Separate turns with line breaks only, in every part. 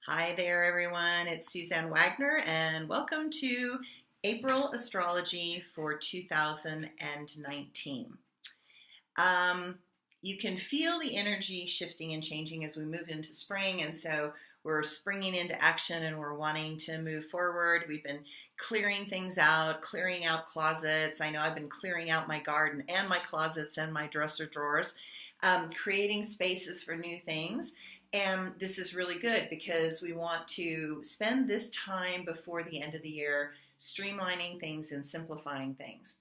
Hi there, everyone. It's Suzanne Wagner, and welcome to April Astrology for 2019. Um, you can feel the energy shifting and changing as we move into spring, and so we're springing into action and we're wanting to move forward. We've been clearing things out, clearing out closets. I know I've been clearing out my garden and my closets and my dresser drawers, creating spaces for new things. And this is really good because we want to spend this time before the end of the year streamlining things and simplifying things.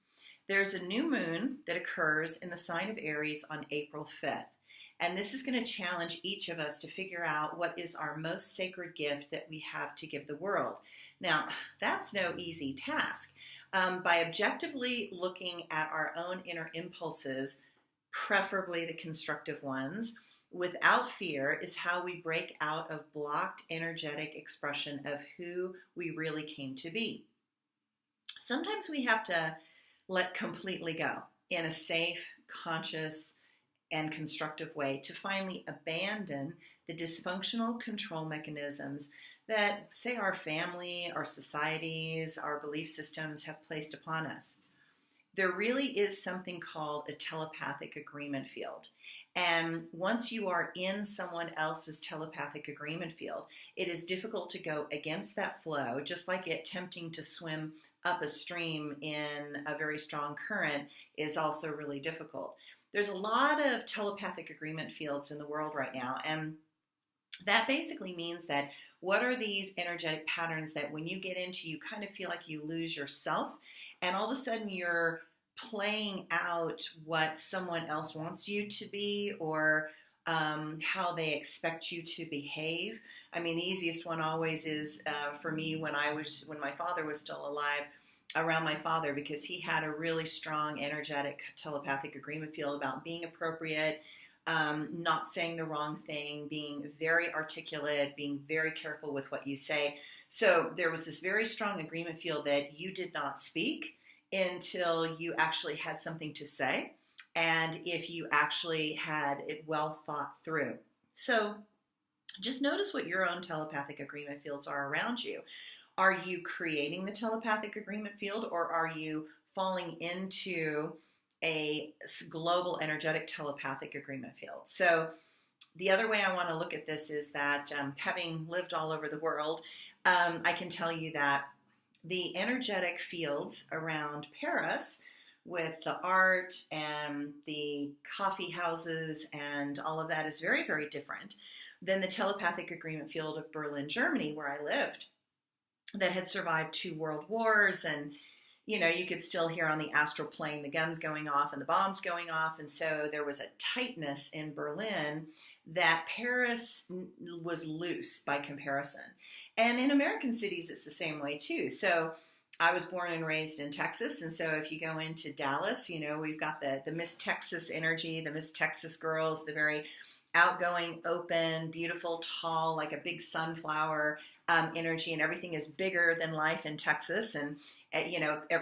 There's a new moon that occurs in the sign of Aries on April 5th. And this is going to challenge each of us to figure out what is our most sacred gift that we have to give the world. Now, that's no easy task. By objectively looking at our own inner impulses, preferably the constructive ones, without fear, is how we break out of blocked energetic expression of who we really came to be. Sometimes we have to let completely go in a safe, conscious, and constructive way to finally abandon the dysfunctional control mechanisms that, say, our family, our societies, our belief systems have placed upon us. There really is something called a telepathic agreement field. And once you are in someone else's telepathic agreement field, it is difficult to go against that flow, just like it tempting to swim up a stream in a very strong current is also really difficult. There's a lot of telepathic agreement fields in the world right now, and that basically means that what are these energetic patterns that when you get into, you kind of feel like you lose yourself, and all of a sudden you're playing out what someone else wants you to be, or how they expect you to behave. I mean, the easiest one always is for me when my father was still alive, around my father, because he had a really strong energetic telepathic agreement field about being appropriate, not saying the wrong thing, being very articulate, being very careful with what you say. So there was this very strong agreement field that you did not speak until you actually had something to say, and if you actually had it well thought through. So just notice what your own telepathic agreement fields are around you. Are you creating the telepathic agreement field, or are you falling into a global energetic telepathic agreement field? So the other way I want to look at this is that, having lived all over the world, I can tell you that the energetic fields around Paris, with the art and the coffee houses and all of that, is very, very different than the telepathic agreement field of Berlin, Germany, where I lived, that had survived 2 world wars. And you could still hear on the astral plane the guns going off and the bombs going off. And so there was a tightness in Berlin that Paris was loose by comparison. And in American cities, it's the same way too. So I was born and raised in Texas. And so if you go into Dallas, we've got the Miss Texas energy, the Miss Texas girls, the very outgoing, open, beautiful, tall, like a big sunflower energy, and everything is bigger than life in Texas. And,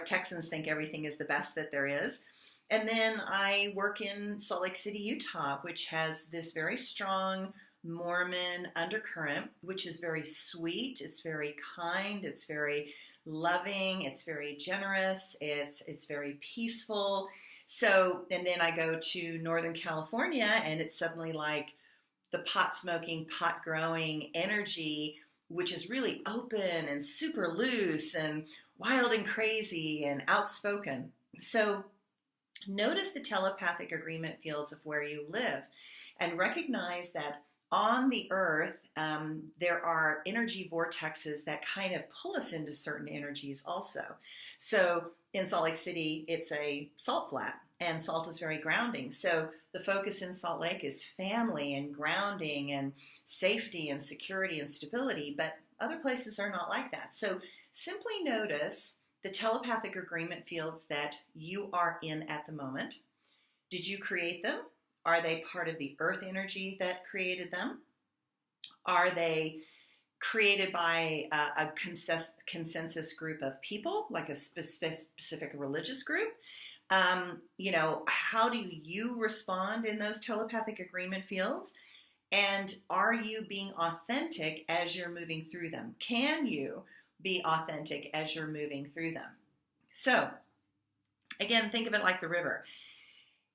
Texans think everything is the best that there is. And then I work in Salt Lake City, Utah, which has this very strong Mormon undercurrent, which is very sweet. It's very kind. It's very loving. It's very generous. It's very peaceful. So, and then I go to Northern California, and it's suddenly like the pot smoking, pot growing energy, which is really open and super loose and wild and crazy and outspoken. So notice the telepathic agreement fields of where you live, and recognize that on the earth, there are energy vortexes that kind of pull us into certain energies also. So in Salt Lake City, it's a salt flat, and salt is very grounding. So the focus in Salt Lake is family and grounding and safety and security and stability, but other places are not like that. So simply notice the telepathic agreement fields that you are in at the moment. Did you create them? Are they part of the earth energy that created them? Are they created by a consensus group of people, like a specific religious group? How do you respond in those telepathic agreement fields? And are you being authentic as you're moving through them? Can you be authentic as you're moving through them? So, again, think of it like the river.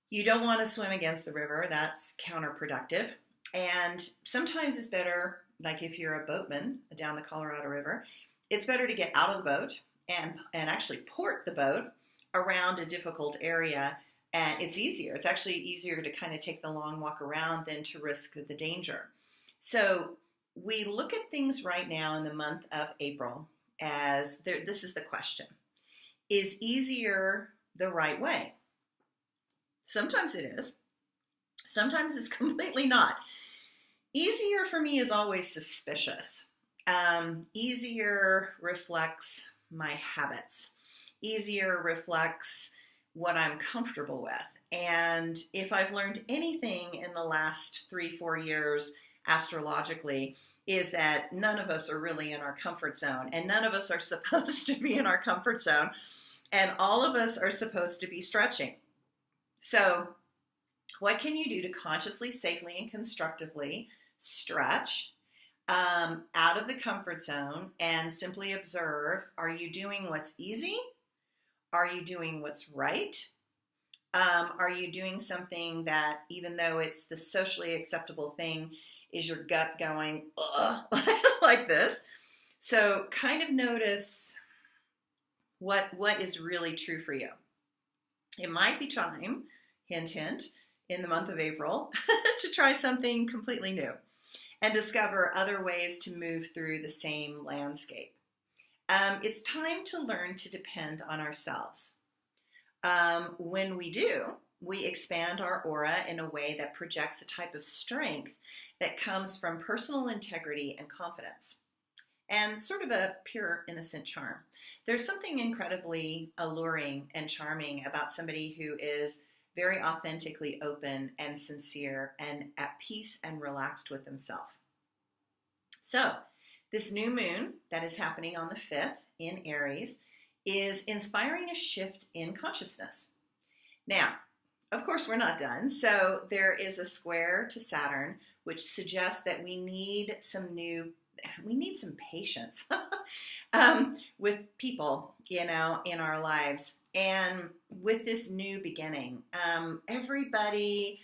You don't want to swim against the river. That's counterproductive. And sometimes it's better, like if you're a boatman down the Colorado River, it's better to get out of the boat and actually port the boat around a difficult area. And it's easier. It's actually easier to kind of take the long walk around than to risk the danger. So we look at things right now in the month of April as this is the question. Is easier the right way? Sometimes it is. Sometimes it's completely not. Easier for me is always suspicious. Easier reflects my habits. Easier reflects what I'm comfortable with. And if I've learned anything in the last 3-4 years astrologically, is that none of us are really in our comfort zone, and none of us are supposed to be in our comfort zone, and all of us are supposed to be stretching. So what can you do to consciously, safely, and constructively stretch out of the comfort zone and simply observe, are you doing what's easy? Are you doing what's right? Are you doing something that, even though it's the socially acceptable thing, is your gut going, ugh, like this? So kind of notice what is really true for you. It might be time, hint, hint, in the month of April to try something completely new and discover other ways to move through the same landscape. It's time to learn to depend on ourselves. When we do, we expand our aura in a way that projects a type of strength that comes from personal integrity and confidence, and sort of a pure, innocent charm. There's something incredibly alluring and charming about somebody who is very authentically open and sincere and at peace and relaxed with themselves. So, this new moon that is happening on the 5th in Aries is inspiring a shift in consciousness. Now, of course, we're not done. So there is a square to Saturn, which suggests that we need some patience with people, in our lives. And with this new beginning, everybody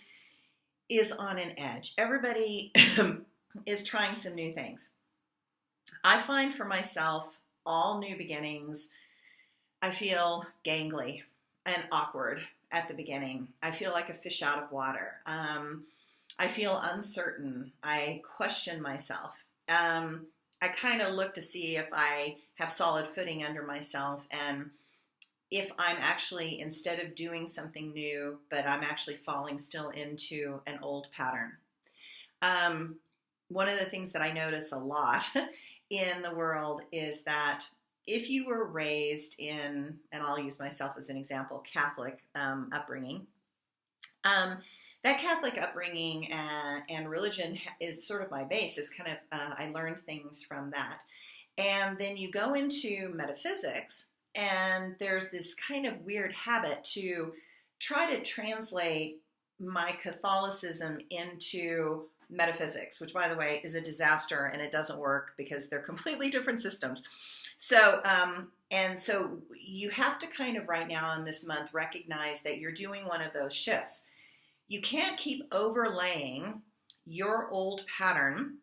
is on an edge. Everybody is trying some new things. I find for myself, all new beginnings, I feel gangly and awkward at the beginning. I feel like a fish out of water. I feel uncertain. I question myself. I kind of look to see if I have solid footing under myself, and if I'm actually, instead of doing something new, but I'm actually falling still into an old pattern. One of the things that I notice a lot in the world is that if you were raised in, and I'll use myself as an example, Catholic upbringing, that Catholic upbringing and religion is sort of my base. It's kind of, I learned things from that. And then you go into metaphysics, and there's this kind of weird habit to try to translate my Catholicism into metaphysics, which, by the way, is a disaster, and it doesn't work because they're completely different systems. So, and so you have to kind of right now in this month recognize that you're doing one of those shifts. You can't keep overlaying your old pattern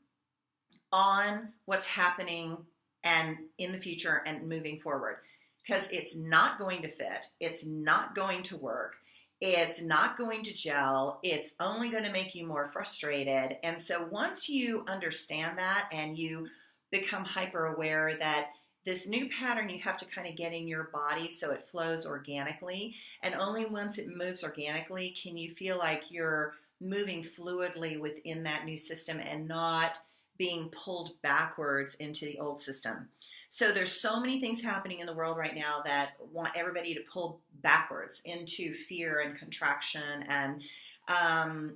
on what's happening and in the future and moving forward, because it's not going to fit. It's not going to work. It's not going to gel. It's only going to make you more frustrated. And so once you understand that and you become hyper aware that this new pattern you have to kind of get in your body so it flows organically, and only once it moves organically can you feel like you're moving fluidly within that new system and not being pulled backwards into the old system. So there's so many things happening in the world right now that want everybody to pull backwards into fear and contraction and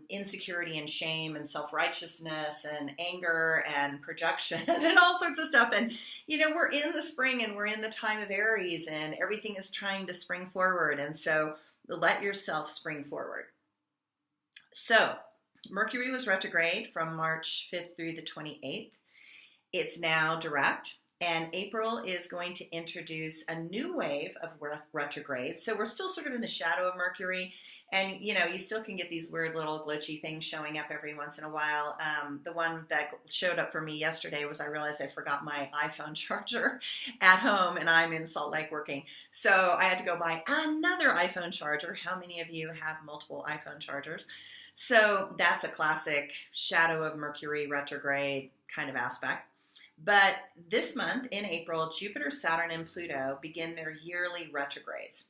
insecurity and shame and self-righteousness and anger and projection and all sorts of stuff. And, we're in the spring and we're in the time of Aries and everything is trying to spring forward. And so let yourself spring forward. So Mercury was retrograde from March 5th through the 28th. It's now direct, and April is going to introduce a new wave of retrograde. So we're still sort of in the shadow of Mercury, and you still can get these weird little glitchy things showing up every once in a while. The one that showed up for me yesterday was I realized I forgot my iPhone charger at home, and I'm in Salt Lake working. So I had to go buy another iPhone charger. How many of you have multiple iPhone chargers? So that's a classic shadow of Mercury retrograde kind of aspect. But this month in April, Jupiter, Saturn, and Pluto begin their yearly retrogrades.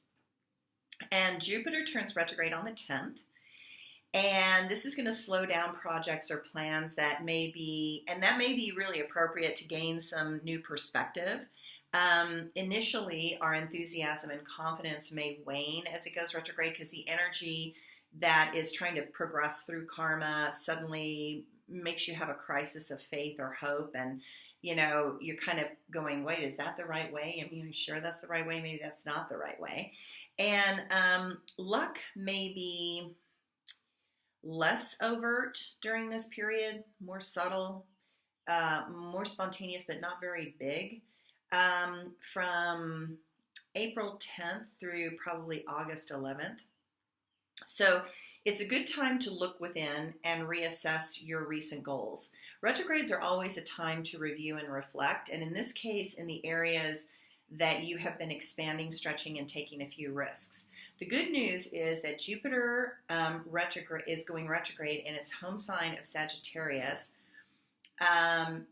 And Jupiter turns retrograde on the 10th. And this is going to slow down projects or plans that may be, and that may be really appropriate to gain some new perspective. Initially, our enthusiasm and confidence may wane as it goes retrograde because the energy that is trying to progress through karma suddenly makes you have a crisis of faith or hope, and you're kind of going, wait, is that the right way? I mean, are you sure that's the right way? Maybe that's not the right way. And luck may be less overt during this period, more subtle, more spontaneous, but not very big. From April 10th through probably August 11th. So it's a good time to look within and reassess your recent goals. Retrogrades are always a time to review and reflect, and in this case, in the areas that you have been expanding, stretching, and taking a few risks. The good news is that Jupiter is going retrograde in its home sign of Sagittarius, and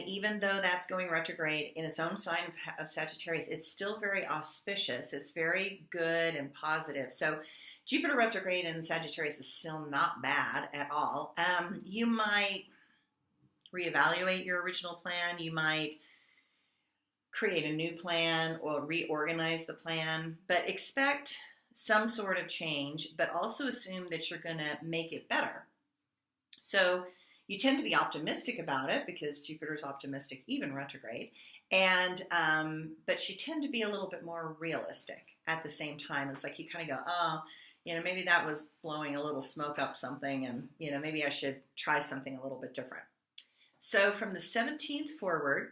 even though that's going retrograde in its own sign of Sagittarius, it's still very auspicious. It's very good and positive. So Jupiter retrograde in Sagittarius is still not bad at all. You might reevaluate your original plan. You might create a new plan or reorganize the plan, but expect some sort of change, but also assume that you're going to make it better. So you tend to be optimistic about it because Jupiter's optimistic, even retrograde, and but you tend to be a little bit more realistic at the same time. It's like you kind of go, oh, maybe that was blowing a little smoke up something, and maybe I should try something a little bit different. So from the 17th forward,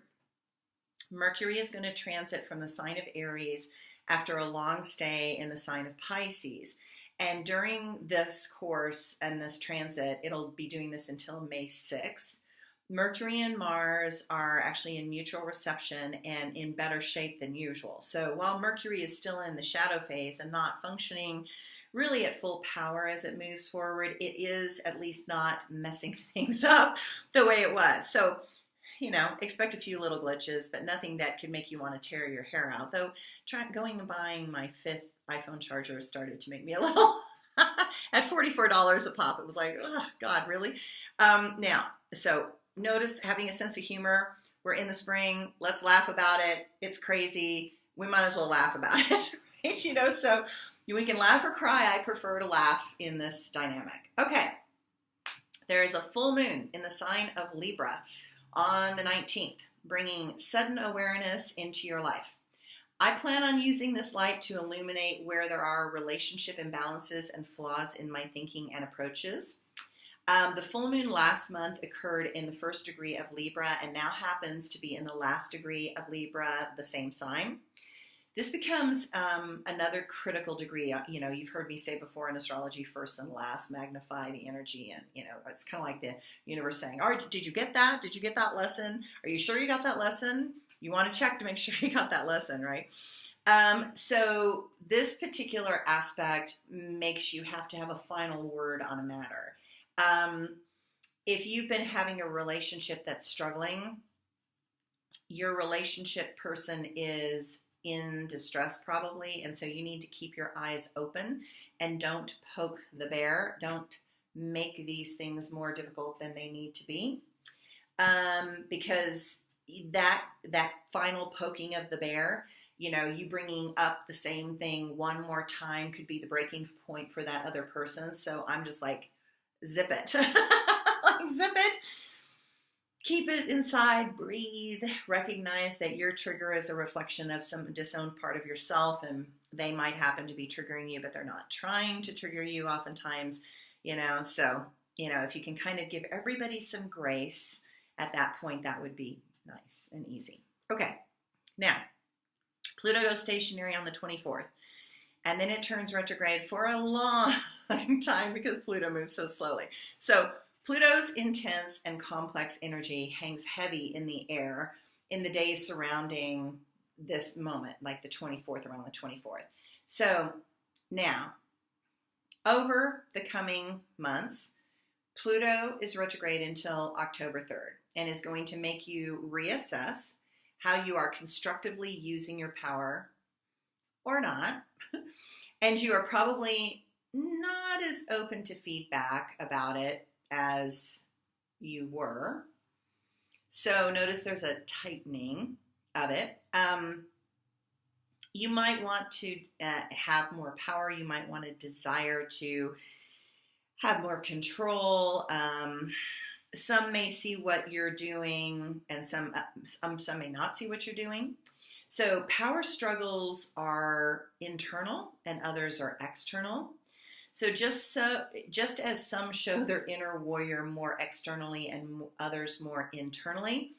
Mercury is going to transit from the sign of Aries after a long stay in the sign of Pisces. And during this course and this transit, it'll be doing this until May 6th. Mercury and Mars are actually in mutual reception and in better shape than usual. So while Mercury is still in the shadow phase and not functioning really at full power as it moves forward, it is at least not messing things up the way it was. So, expect a few little glitches, but nothing that could make you want to tear your hair out. Though going and buying my 5th iPhone charger started to make me a little, at $44 a pop, it was like, oh God, really? So notice having a sense of humor. We're in the spring. Let's laugh about it. It's crazy. We might as well laugh about it, right? So we can laugh or cry. I prefer to laugh in this dynamic. Okay. There is a full moon in the sign of Libra on the 19th, bringing sudden awareness into your life. I plan on using this light to illuminate where there are relationship imbalances and flaws in my thinking and approaches. The full moon last month occurred in the 1st degree of Libra and now happens to be in the last degree of Libra, the same sign. This becomes another critical degree. You've heard me say before in astrology, first and last magnify the energy. And, it's kind of like the universe saying, all right, did you get that? Did you get that lesson? Are you sure you got that lesson? You want to check to make sure you got that lesson, right? So this particular aspect makes you have to have a final word on a matter. If you've been having a relationship that's struggling, your relationship person is in distress probably, and so you need to keep your eyes open and don't poke the bear. Don't make these things more difficult than they need to be, because that final poking of the bear, you bringing up the same thing one more time could be the breaking point for that other person. So I'm just like, zip it. Like, zip it. Keep it inside, breathe, recognize that your trigger is a reflection of some disowned part of yourself, and they might happen to be triggering you, but they're not trying to trigger you oftentimes, so if you can kind of give everybody some grace at that point, that would be nice and easy. Okay, now Pluto goes stationary on the 24th, and then it turns retrograde for a long time because Pluto moves so slowly. So Pluto's intense and complex energy hangs heavy in the air in the days surrounding this moment, like the 24th, around the 24th. So now, over the coming months, Pluto is retrograde until October 3rd and is going to make you reassess how you are constructively using your power or not. And you are probably not as open to feedback about it as you were. So notice there's a tightening of it. You might want to have more power. You might want to desire to have more control. Some may see what you're doing, and some may not see what you're doing. So power struggles are internal and others are external. So just as some show their inner warrior more externally and others more internally,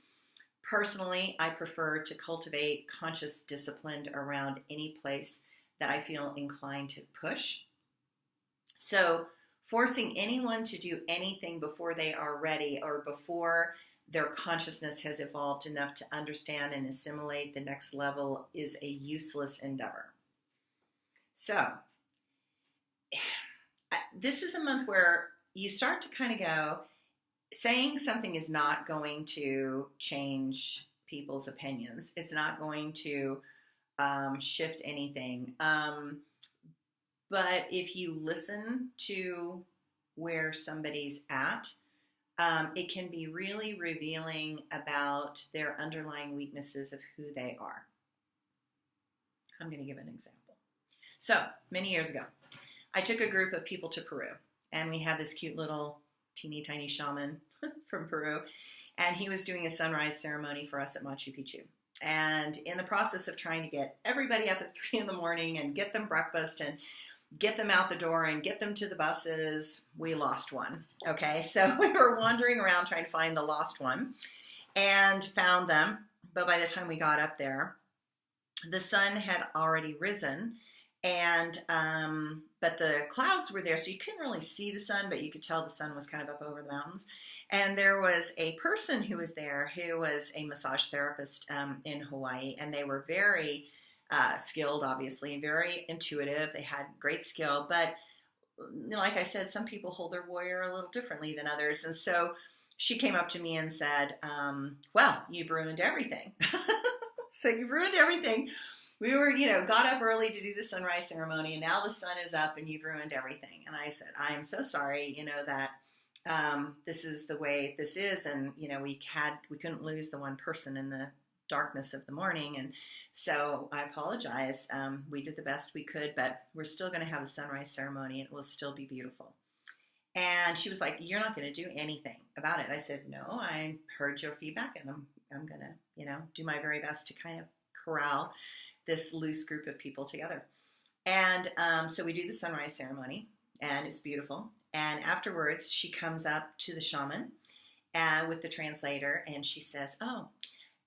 personally, I prefer to cultivate conscious discipline around any place that I feel inclined to push. So forcing anyone to do anything before they are ready or before their consciousness has evolved enough to understand and assimilate the next level is a useless endeavor. So this is a month where you start to kind of go, saying something is not going to change people's opinions. It's not going to shift anything. But if you listen to where somebody's at, it can be really revealing about their underlying weaknesses of who they are. I'm going to give an example. So many years ago, I took a group of people to Peru, and we had this cute little teeny tiny shaman from Peru, and he was doing a sunrise ceremony for us at Machu Picchu. And in the process of trying to get everybody up at 3 in the morning and get them breakfast and get them out the door and get them to the buses, we lost one. Okay, so we were wandering around trying to find the lost one and found them. But by the time we got up there, the sun had already risen, and but the clouds were there, so you couldn't really see the sun, but you could tell the sun was kind of up over the mountains. And there was a person who was there who was a massage therapist in Hawaii, and they were very skilled, obviously, and very intuitive. They had great skill, but like I said, some people hold their warrior a little differently than others. And so she came up to me and said, well, you've ruined everything. So you've ruined everything. We were, got up early to do the sunrise ceremony, and now the sun is up and you've ruined everything. And I said, I am so sorry, that this is the way this is. And, we couldn't lose the one person in the darkness of the morning. And so I apologize. We did the best we could, but we're still going to have the sunrise ceremony, and it will still be beautiful. And she was like, you're not going to do anything about it. I said, no, I heard your feedback, and I'm going to, do my very best to kind of corral this loose group of people together. And so we do the sunrise ceremony, and it's beautiful. And afterwards, she comes up to the shaman with the translator, and she says, oh,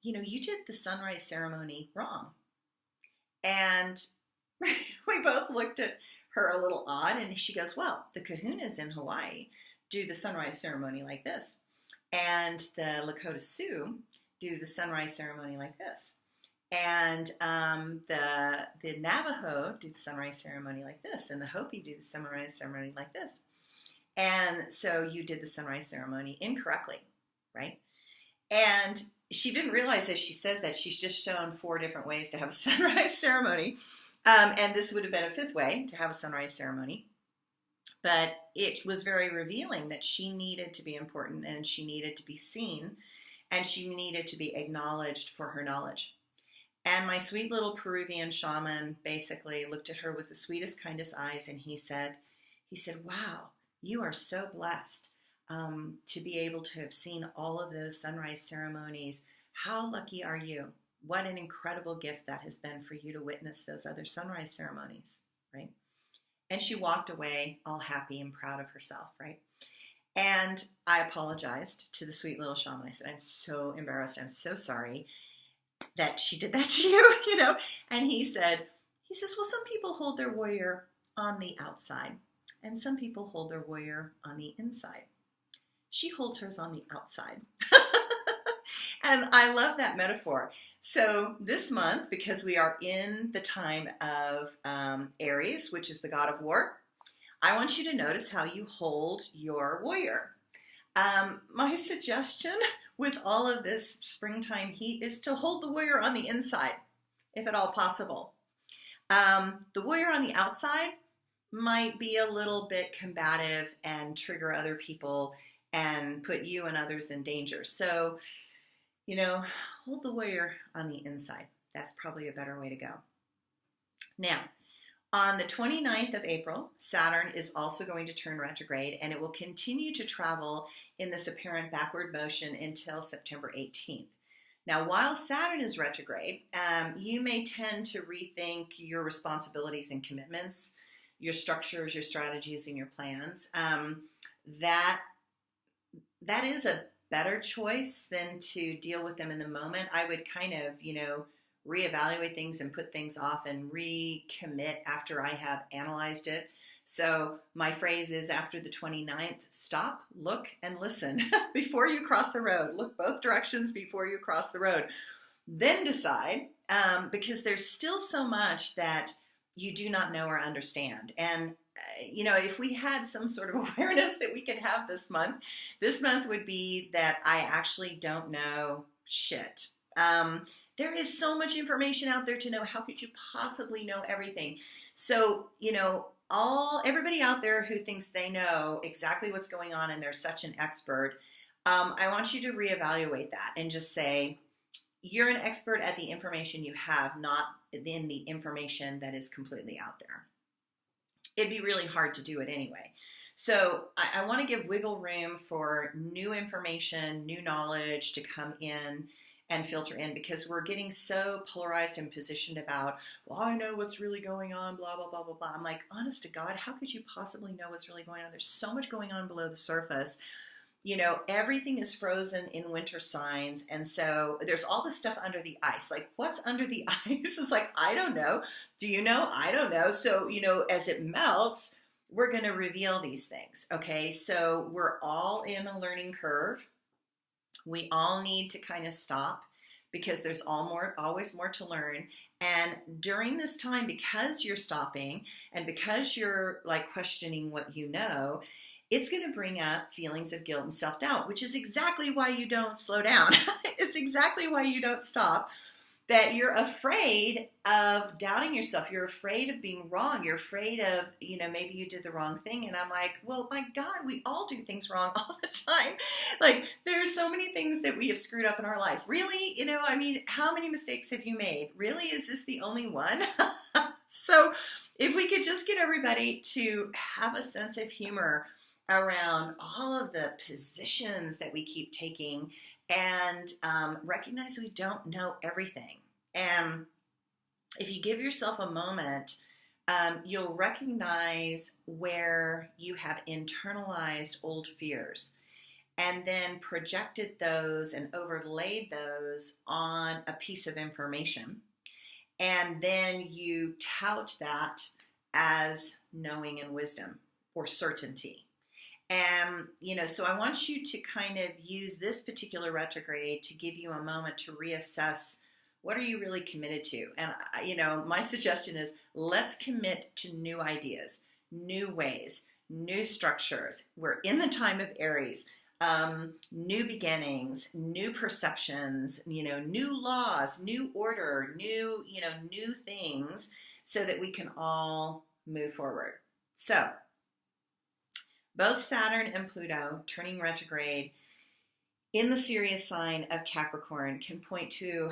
you did the sunrise ceremony wrong. And we both looked at her a little odd, and she goes, well, the kahunas in Hawaii do the sunrise ceremony like this. And the Lakota Sioux do the sunrise ceremony like this. And the Navajo do the sunrise ceremony like this. And the Hopi do the sunrise ceremony like this. And so you did the sunrise ceremony incorrectly, right? And she didn't realize as she says that she's just shown 4 different ways to have a sunrise ceremony. And this would have been a 5th way to have a sunrise ceremony. But it was very revealing that she needed to be important, and she needed to be seen, and she needed to be acknowledged for her knowledge. And my sweet little Peruvian shaman basically looked at her with the sweetest, kindest eyes, and he said, wow, you are so blessed to be able to have seen all of those sunrise ceremonies. How lucky are you? What an incredible gift that has been for you to witness those other sunrise ceremonies, right? And she walked away all happy and proud of herself, right? And I apologized to the sweet little shaman. I said, I'm so embarrassed. I'm so sorry that she did that to you, you know? And he says, well, some people hold their warrior on the outside and some people hold their warrior on the inside. She holds hers on the outside. And I love that metaphor. So this month, because we are in the time of Aries, which is the god of war, I want you to notice how you hold your warrior. My suggestion with all of this springtime heat is to hold the warrior on the inside, if at all possible. The warrior on the outside might be a little bit combative and trigger other people and put you and others in danger. So, you know, hold the warrior on the inside. That's probably a better way to go. Now, on the 29th of April, Saturn is also going to turn retrograde, and it will continue to travel in this apparent backward motion until September 18th. Now, while Saturn is retrograde, you may tend to rethink your responsibilities and commitments, your structures, your strategies, and your plans. That is a better choice than to deal with them in the moment. I would kind of, you know, reevaluate things and put things off and recommit after I have analyzed it. So my phrase is, after the 29th, stop, look, and listen before you cross the road. Look both directions before you cross the road. Then decide, because there's still so much that you do not know or understand. And you know, if we had some sort of awareness that we could have this month would be that I actually don't know shit. There is so much information out there to know. How could you possibly know everything? So, you know, everybody out there who thinks they know exactly what's going on and they're such an expert, I want you to reevaluate that and just say, you're an expert at the information you have, not in the information that is completely out there. It'd be really hard to do it anyway. So I want to give wiggle room for new information, new knowledge to come in and filter in, because we're getting so polarized and positioned about, well, I know what's really going on, blah, blah, blah, blah, blah. I'm like, honest to God, how could you possibly know what's really going on? There's so much going on below the surface. You know, everything is frozen in winter signs. And so there's all this stuff under the ice. Like, what's under the ice? It's like, I don't know. Do you know? I don't know. So, you know, as it melts, we're going to reveal these things. Okay. So we're all in a learning curve. We all need to kind of stop, because there's always more to learn. And during this time, because you're stopping and because you're like questioning what you know, it's going to bring up feelings of guilt and self-doubt, which is exactly why you don't slow down. It's exactly why you don't stop. That you're afraid of doubting yourself. You're afraid of being wrong. You're afraid of, you know, maybe you did the wrong thing. And I'm like, well, my God, we all do things wrong all the time. Like, there are so many things that we have screwed up in our life. Really? You know, I mean, how many mistakes have you made? Really? Is this the only one? So if we could just get everybody to have a sense of humor around all of the positions that we keep taking, and recognize we don't know everything. And if you give yourself a moment, you'll recognize where you have internalized old fears and then projected those and overlaid those on a piece of information. And then you tout that as knowing and wisdom or certainty. And, you know, so I want you to kind of use this particular retrograde to give you a moment to reassess, what are you really committed to? And, you know, my suggestion is, let's commit to new ideas, new ways, new structures. We're in the time of Aries, new beginnings, new perceptions, you know, new laws, new order, new things, so that we can all move forward. So, both Saturn and Pluto turning retrograde in the Sirius sign of Capricorn can point to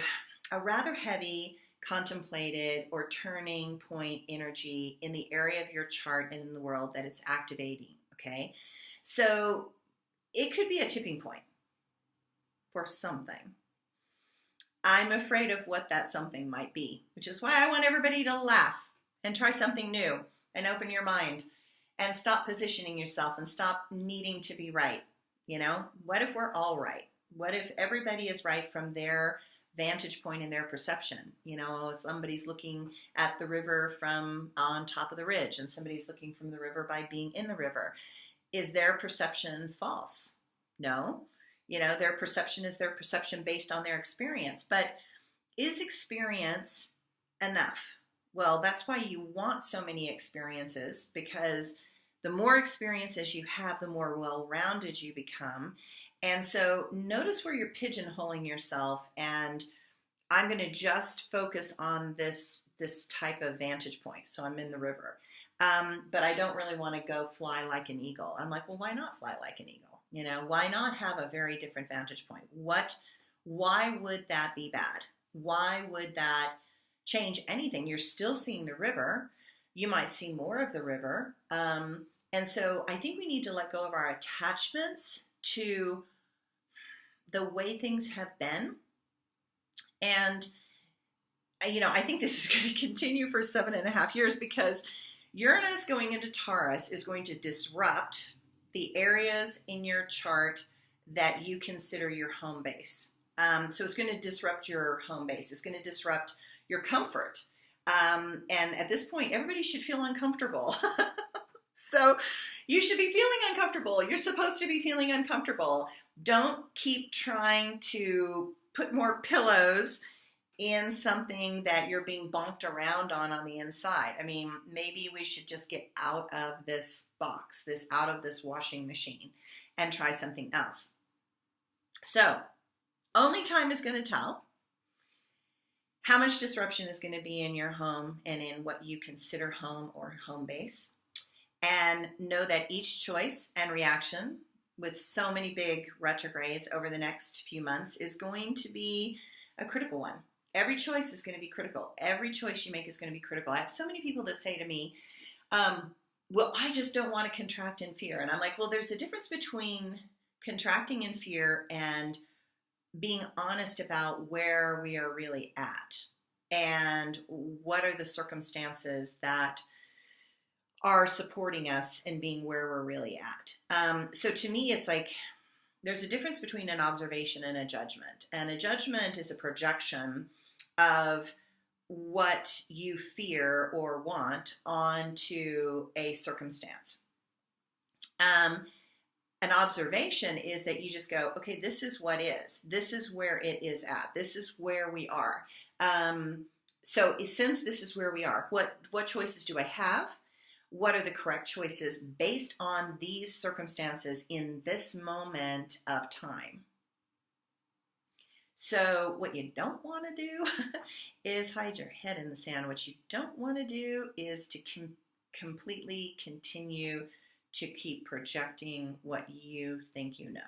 a rather heavy, contemplated, or turning point energy in the area of your chart and in the world that it's activating, okay? So it could be a tipping point for something. I'm afraid of what that something might be, which is why I want everybody to laugh and try something new and open your mind and stop positioning yourself and stop needing to be right. What if we're all right? What if everybody is right from their vantage point and their perception? Somebody's looking at the river from on top of the ridge and somebody's looking from the river by being in the river. Is their perception false? No. Their perception is their perception based on their experience. But is experience enough? Well, that's why you want so many experiences, because the more experiences you have, the more well-rounded you become. And so notice where you're pigeonholing yourself, and I'm going to just focus on this type of vantage point. So I'm in the river. But I don't really want to go fly like an eagle. I'm like, well, why not fly like an eagle? Why not have a very different vantage point? Why would that be bad? Why would that change anything? You're still seeing the river. You might see more of the river. And so I think we need to let go of our attachments to the way things have been. And, I think this is going to continue for 7.5 years, because Uranus going into Taurus is going to disrupt the areas in your chart that you consider your home base. So it's going to disrupt your home base. It's going to disrupt your comfort. And at this point, everybody should feel uncomfortable. So you should be feeling uncomfortable. You're supposed to be feeling uncomfortable. Don't keep trying to put more pillows in something that you're being bonked around on the inside. I mean, maybe we should just get out of this box, out of this washing machine, and try something else. So, only time is going to tell how much disruption is going to be in your home and in what you consider home or home base. And know that each choice and reaction, with so many big retrogrades over the next few months, is going to be a critical one. Every choice is going to be critical. Every choice you make is going to be critical. I have so many people that say to me, well, I just don't want to contract in fear. And I'm like, well, there's a difference between contracting in fear and being honest about where we are really at and what are the circumstances that are supporting us in being where we're really at. So to me, it's like there's a difference between an observation and a judgment. And a judgment is a projection of what you fear or want onto a circumstance. An observation is that you just go, okay, this is what is. This is where it is at. This is where we are. So since this is where we are, what choices do I have? What are the correct choices based on these circumstances in this moment of time? So what you don't want to do is hide your head in the sand. What you don't want to do is to completely continue to keep projecting what you think you know,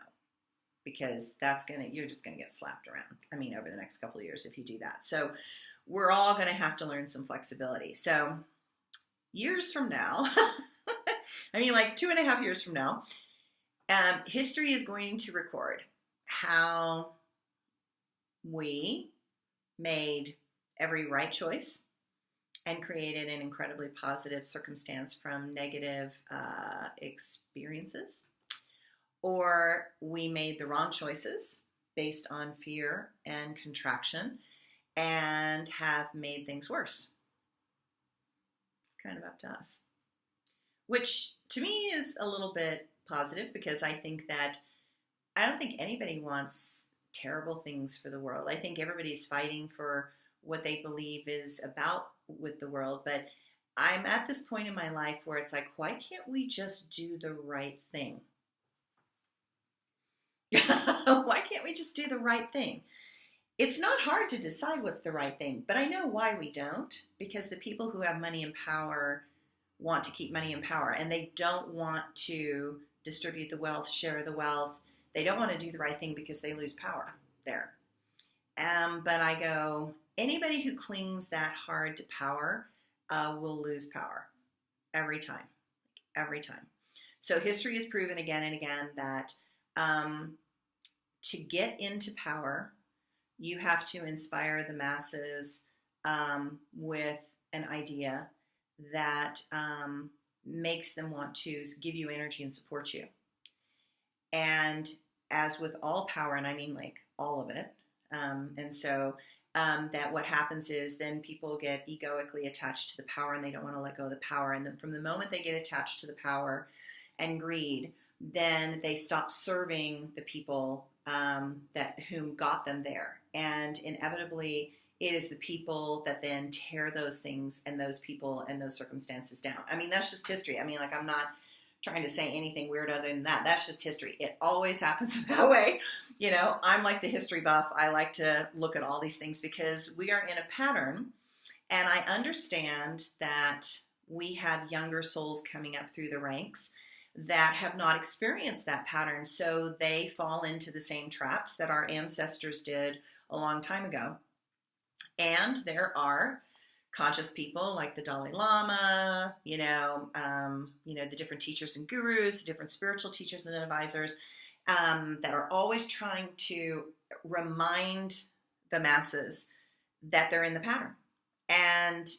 because you're just going to get slapped around. I mean, over the next couple of years if you do that. So we're all going to have to learn some flexibility. So years from now, I mean like 2.5 years from now, history is going to record how we made every right choice and created an incredibly positive circumstance from negative experiences, or we made the wrong choices based on fear and contraction and have made things worse. It's kind of up to us, which to me is a little bit positive, because I don't think anybody wants terrible things for the world. I think everybody's fighting for what they believe is about with the world, but I'm at this point in my life where it's like, why can't we just do the right thing? Why can't we just do the right thing? It's not hard to decide what's the right thing, but I know why we don't, because the people who have money and power want to keep money and power, and they don't want to distribute the wealth, share the wealth. They don't want to do the right thing because they lose power there. But I go, anybody who clings that hard to power will lose power every time. So history has proven again and again that to get into power, you have to inspire the masses with an idea that makes them want to give you energy and support you. And as with all power, and I mean like all of it, that what happens is then people get egoically attached to the power and they don't want to let go of the power. And then from the moment they get attached to the power and greed, then they stop serving the people that whom got them there. And inevitably, it is the people that then tear those things and those people and those circumstances down. I mean, that's just history. I mean, like, I'm not trying to say anything weird other than that. That's just history. It always happens that way. You know, I'm like the history buff. I like to look at all these things because we are in a pattern, and I understand that we have younger souls coming up through the ranks that have not experienced that pattern, so they fall into the same traps that our ancestors did a long time ago. And there are conscious people like the Dalai Lama, the different teachers and gurus, the different spiritual teachers and advisors that are always trying to remind the masses that they're in the pattern. And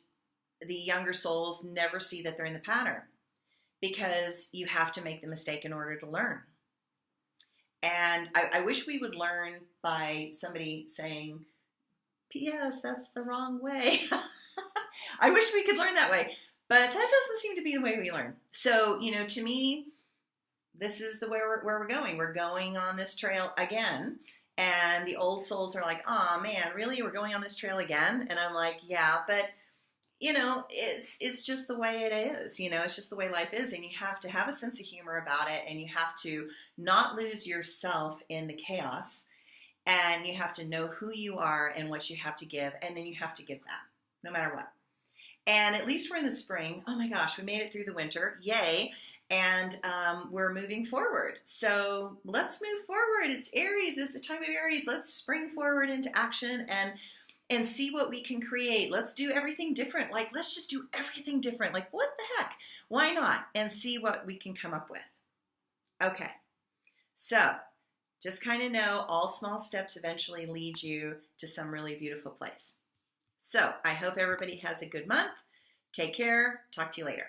the younger souls never see that they're in the pattern because you have to make the mistake in order to learn. And I wish we would learn by somebody saying, P.S., that's the wrong way. I wish we could learn that way, but that doesn't seem to be the way we learn. So, to me, this is the way where we're going. We're going on this trail again. And the old souls are like, oh man, really? We're going on this trail again? And I'm like, yeah, but it's just the way it is. It's just the way life is. And you have to have a sense of humor about it. And you have to not lose yourself in the chaos. And you have to know who you are and what you have to give. And then you have to give that no matter what. And at least we're in the spring. Oh my gosh, we made it through the winter. Yay. And we're moving forward. So let's move forward. It's Aries. It's the time of Aries. Let's spring forward into action and see what we can create. Let's do everything different. Like, let's just do everything different. Like, what the heck? Why not? And see what we can come up with. Okay. So just kind of know all small steps eventually lead you to some really beautiful place. So I hope everybody has a good month. Take care. Talk to you later.